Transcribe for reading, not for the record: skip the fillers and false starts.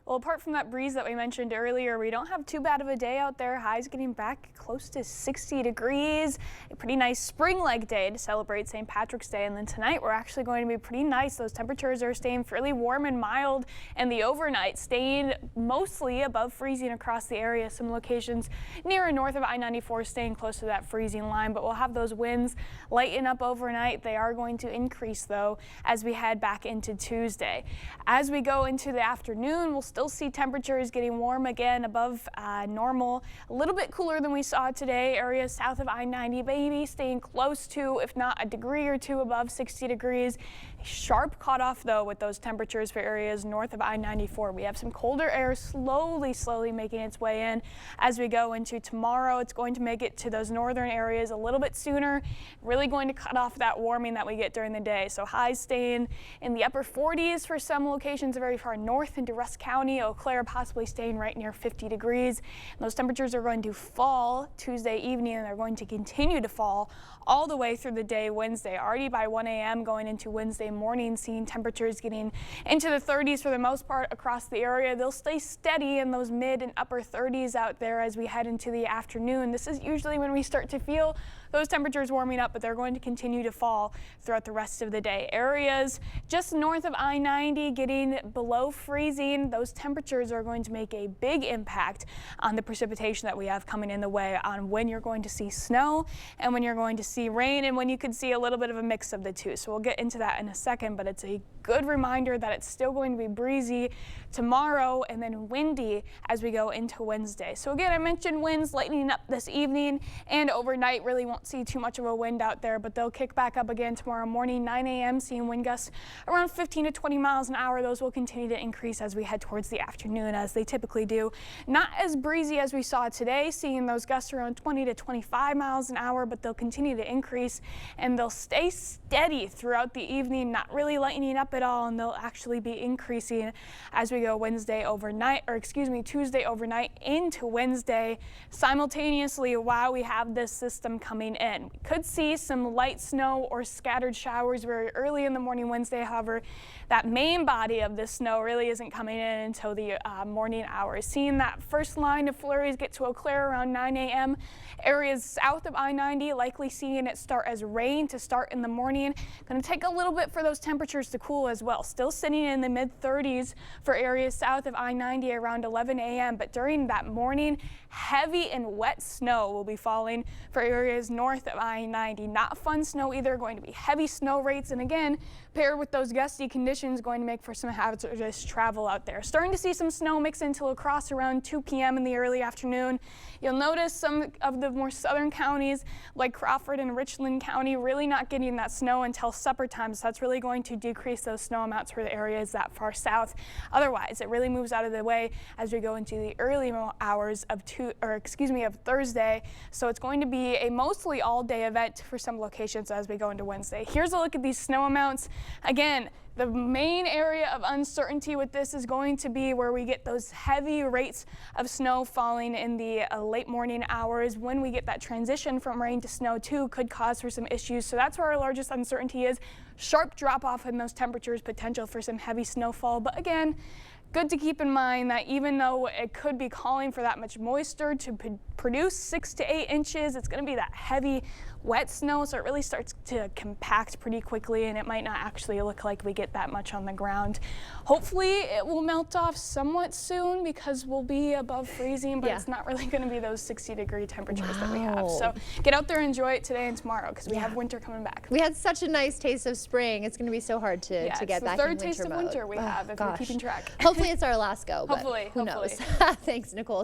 Well, apart from that breeze that we mentioned earlier, we don't have too bad of a day out there. Highs getting back close to 60 degrees. A pretty nice spring-like day to celebrate St. Patrick's Day. And then tonight we're actually going to be pretty nice. Those temperatures are staying fairly warm and mild, and the overnight staying mostly above freezing across the area. Some locations near and north of I-94 staying close to that freezing line, but we'll have those winds lighten up overnight. They are going to increase though as we head back into Tuesday. As we go into the afternoon, we'll still see temperatures getting warm again above normal, a little bit cooler than we saw today. Areas south of I-90 maybe staying close to, if not a degree or two above 60 degrees. Sharp cutoff though with those temperatures for areas north of I-94. We have some colder air slowly making its way in as we go into tomorrow. It's going to make it to those northern areas a little bit sooner, really going to cut off that warming that we get during the day. So highs staying in the upper 40s for some locations very far north into Rusk County. Eau Claire possibly staying right near 50 degrees. And those temperatures are going to fall Tuesday evening, and they're going to continue to fall all the way through the day Wednesday. Already by 1 a.m. going into Wednesday morning, seeing temperatures getting into the 30s for the most part across the area. They'll stay steady in those mid and upper 30s out there as we head into the afternoon. This is usually when we start to feel those temperatures warming up, but they're going to continue to fall throughout the rest of the day. Areas just north of I-90 getting below freezing. Those temperatures are going to make a big impact on the precipitation that we have coming in the way, on when you're going to see snow and when you're going to see rain, and when you could see a little bit of a mix of the two. So we'll get into that in a second, but it's a good reminder that it's still going to be breezy tomorrow and then windy as we go into Wednesday. So again, I mentioned winds lightening up this evening and overnight. Really won't see too much of a wind out there, but they'll kick back up again tomorrow morning, 9 a.m. seeing wind gusts around 15 to 20 miles an hour. Those will continue to increase as we head towards the afternoon, as they typically do. Not as breezy as we saw today, seeing those gusts around 20 to 25 miles an hour, but they'll continue to increase and they'll stay steady throughout the evening, not really lightening up at all, and they'll actually be increasing as we go Tuesday overnight into Wednesday simultaneously while we have this system coming in. We could see some light snow or scattered showers very early in the morning Wednesday. However, that main body of the snow really isn't coming in until the morning hours. Seeing that first line of flurries get to Eau Claire around 9 a.m. Areas south of I-90 likely seeing it start as rain to start in the morning. Going to take a little bit for those temperatures to cool as well. Still sitting in the mid 30s for areas south of I-90 around 11 a.m. But during that morning, heavy and wet snow will be falling for areas north of I-90. Not fun snow either, going to be heavy snow rates, and again, paired with those gusty conditions, going to make for some hazardous travel out there. Starting to see some snow mix into La Crosse around 2 p.m. in the early afternoon. You'll notice some of the more southern counties like Crawford and Richland County really not getting that snow until supper time, so that's really going to decrease those snow amounts for the areas that far south. Otherwise, it really moves out of the way as we go into the early hours of Thursday. So it's going to be a mostly all-day event for some locations as we go into Wednesday. Here's a look at these snow amounts. Again, the main area of uncertainty with this is going to be where we get those heavy rates of snow falling in the late morning hours. When we get that transition from rain to snow too, could cause for some issues. So that's where our largest uncertainty is. Sharp drop off in those temperatures, potential for some heavy snowfall. But again, good to keep in mind that even though it could be calling for that much moisture to produce 6 to 8 inches, it's going to be that heavy wet snow, so it really starts to compact pretty quickly, and it might not actually look like we get that much on the ground. Hopefully it will melt off somewhat soon because we'll be above freezing, but it's not really going to be those 60-degree temperatures that we have. So get out there and enjoy it today and tomorrow, because we have winter coming back. We had such a nice taste of spring. It's going to be so hard to get back in winter mode. It's the third taste of winter we have, if you're keeping track. Hopefully it's our last go, but hopefully. who knows. Thanks, Nicole.